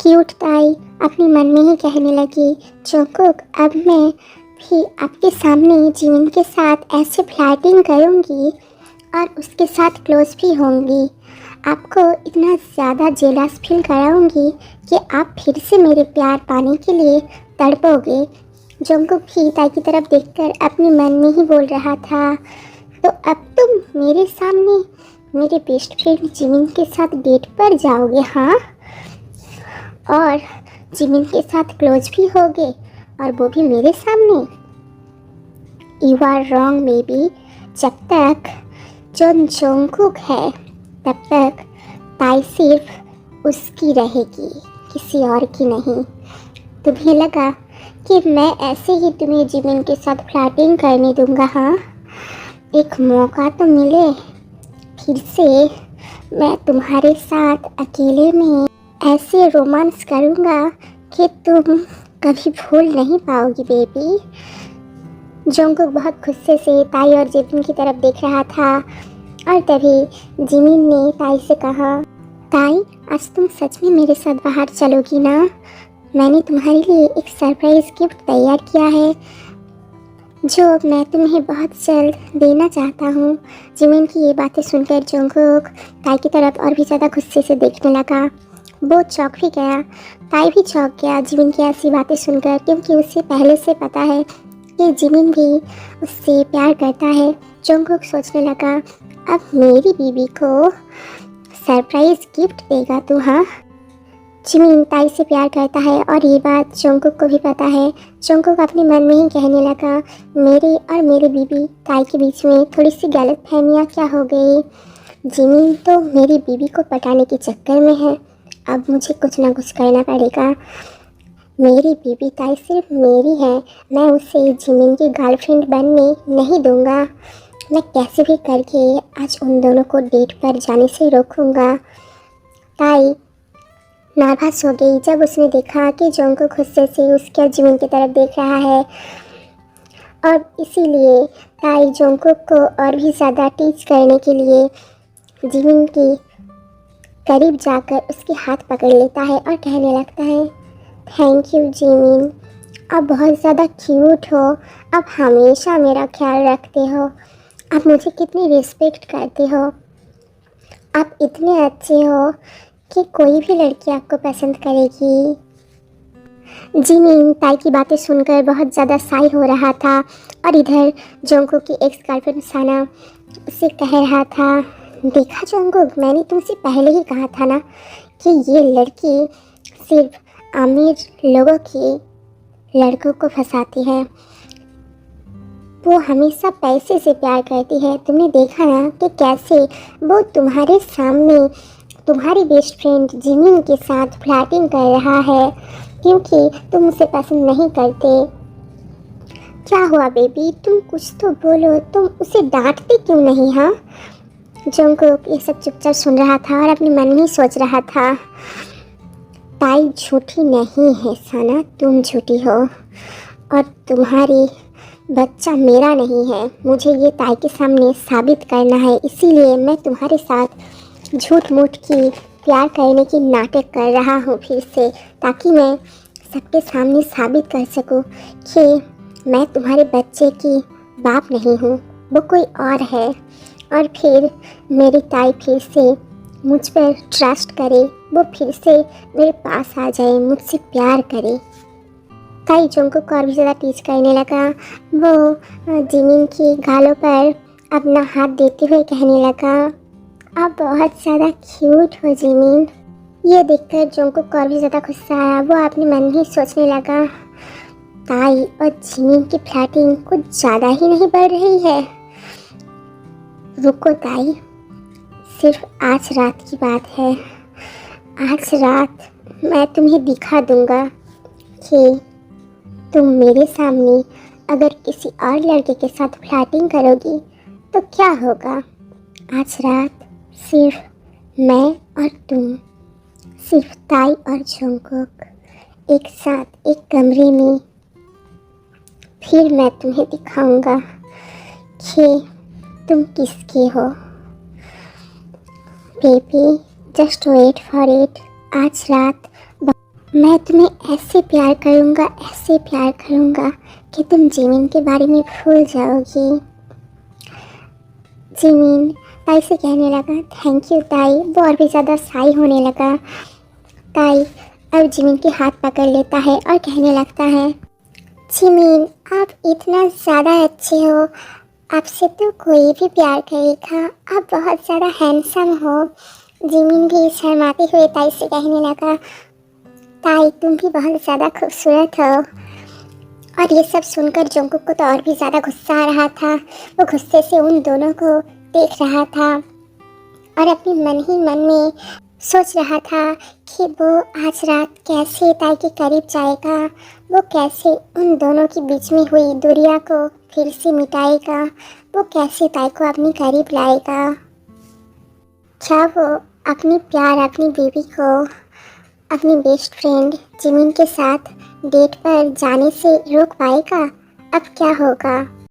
Cute ताई अपने मन में ही कहने लगी, जंगकुक अब मैं भी आपके सामने जिमिन के साथ ऐसे फ्लर्टिंग करूँगी और उसके साथ क्लोज भी होंगी। आपको इतना ज़्यादा जेलस फील कराऊंगी कि आप फिर से मेरे प्यार पाने के लिए तड़पोगे। जंगकुक भी ताई की तरफ देखकर अपने मन में ही बोल रहा था, तो अब तुम मेरे सामने मेरे बेस्ट फ्रेंड जिमिन के साथ डेट पर जाओगे, हाँ? और जिमिन के साथ क्लोज भी होगे और वो भी मेरे सामने। You are wrong baby. जब तक जो जंगकुक है तब तक ताई सिर्फ उसकी रहेगी, किसी और की नहीं। तुम्हें लगा कि मैं ऐसे ही तुम्हें जिमिन के साथ फ्लर्टिंग करने दूंगा, हाँ? एक मौका तो मिले, फिर से मैं तुम्हारे साथ अकेले में ऐसे रोमांस करूंगा कि तुम कभी भूल नहीं पाओगी बेबी। जंगकुक बहुत गुस्से से ताई और जिमिन की तरफ देख रहा था और तभी जिमिन ने ताई से कहा, ताई आज तुम सच में मेरे साथ बाहर चलोगी ना? मैंने तुम्हारे लिए एक सरप्राइज गिफ्ट तैयार किया है जो मैं तुम्हें बहुत जल्द देना चाहता हूँ। जिमिन की ये बातें सुनकर जंगकुक ताई की तरफ और भी ज़्यादा गुस्से से देखने लगा। वो चौंक भी गया, ताई भी चौंक गया जिमिन की ऐसी बातें सुनकर, क्योंकि उसे पहले से पता है कि जिमिन भी उससे प्यार करता है। जंगकुक सोचने लगा, अब मेरी बीवी को सरप्राइज गिफ्ट देगा तू, हाँ? जिमिन ताई से प्यार करता है और ये बात जंगकुक को भी पता है। जंगकुक अपने मन में ही कहने लगा, मेरे और मेरी बीवी ताई के बीच में थोड़ी सी गलतफहमियां क्या हो गई। जिमिन तो मेरी बीवी को पटाने के चक्कर में है, अब मुझे कुछ ना कुछ करना पड़ेगा। मेरी बीवी ताई सिर्फ मेरी है, मैं उसे जिमिन की गर्लफ्रेंड बनने नहीं दूंगा। मैं कैसे भी करके आज उन दोनों को डेट पर जाने से रोकूंगा। ताई नर्वस हो गई जब उसने देखा कि जंगकुक गुस्से से उसके जिमिन की तरफ देख रहा है, और इसीलिए ताई जंगकुक को और भी ज़्यादा टीच करने के लिए जिमिन की करीब जाकर उसके हाथ पकड़ लेता है और कहने लगता है, थैंक यू जिमिन, आप बहुत ज़्यादा क्यूट हो, आप हमेशा मेरा ख्याल रखते हो, आप मुझे कितनी रिस्पेक्ट करते हो, आप इतने अच्छे हो कि कोई भी लड़की आपको पसंद करेगी। जिमिन ताई की बातें सुनकर बहुत ज़्यादा साई हो रहा था और इधर जंगकुक की एक्स गर्लफ्रेंड साना उसे कह रहा था, देखा जंगकुक, मैंने तुमसे पहले ही कहा था ना कि ये लड़की सिर्फ अमीर लोगों की लड़कों को फंसाती है, वो हमेशा पैसे से प्यार करती है। तुमने देखा ना कि कैसे वो तुम्हारे सामने तुम्हारी बेस्ट फ्रेंड जिमिन के साथ फ्लर्टिंग कर रहा है, क्योंकि तुम उसे पसंद नहीं करते। क्या हुआ बेबी, तुम कुछ तो बोलो, तुम उसे डांटते क्यों नहीं, हाँ? जंगकुक ये सब चुपचाप सुन रहा था और अपने मन में ही सोच रहा था, ताई झूठी नहीं है साना, तुम झूठी हो और तुम्हारी बच्चा मेरा नहीं है। मुझे ये ताई के सामने साबित करना है, इसीलिए मैं तुम्हारे साथ झूठ मूठ की प्यार करने की नाटक कर रहा हूँ फिर से, ताकि मैं सबके सामने साबित कर सकूँ कि मैं तुम्हारे बच्चे की बाप नहीं हूँ, वो कोई और है, और फिर मेरी ताई फिर से मुझ पर ट्रस्ट करे, वो फिर से मेरे पास आ जाए, मुझसे प्यार करे। ताई जंगकुक को और भी ज़्यादा टीच करने लगा। वो जिमिन की गालों पर अपना हाथ देते हुए कहने लगा, आप बहुत ज़्यादा क्यूट हो जिमिन। ये देखकर जंगकुक को और भी ज़्यादा गुस्सा आया। वो अपने मन में ही सोचने लगा, ताई और जिमिन की फ्लर्टिंग कुछ ज़्यादा ही नहीं बढ़ रही है। रुको ताई, सिर्फ आज रात की बात है। आज रात मैं तुम्हें दिखा दूंगा कि तुम मेरे सामने अगर किसी और लड़के के साथ फ्लर्टिंग करोगी तो क्या होगा। आज रात सिर्फ मैं और तुम, सिर्फ ताई और जंगकुक एक साथ एक कमरे में, फिर मैं तुम्हें दिखाऊंगा कि तुम किसके हो। Baby just wait for it. आज रात मैं तुम्हें ऐसे प्यार करूँगा कि तुम जिमिन के बारे में भूल जाओगी। जिमिन ताई से कहने लगा, थैंक यू ताई। वो और भी ज़्यादा शाई होने लगा। ताई अब जिमिन के हाथ पकड़ लेता है और कहने लगता है, जिमिन आप इतना ज़्यादा अच्छे हो, आपसे तो कोई भी प्यार करेगा। आप बहुत ज़्यादा हैंडसम हो। जिमिन भी शर्माते हुए ताई से कहने लगा, ताई तुम भी बहुत ज़्यादा खूबसूरत हो। और ये सब सुनकर जोंगकुक को तो और भी ज़्यादा गुस्सा आ रहा था। वो गुस्से से उन दोनों को देख रहा था और अपने मन ही मन में सोच रहा था कि वो आज रात कैसे ताई के करीब जाएगा, वो कैसे उन दोनों के बीच में हुई दूरियां को फिर से मिटाएगा, वो कैसे ताई को अपने करीब लाएगा। क्या वो अपनी प्यार अपनी बीवी को अपनी बेस्ट फ्रेंड जिमिन के साथ डेट पर जाने से रोक पाएगा? अब क्या होगा?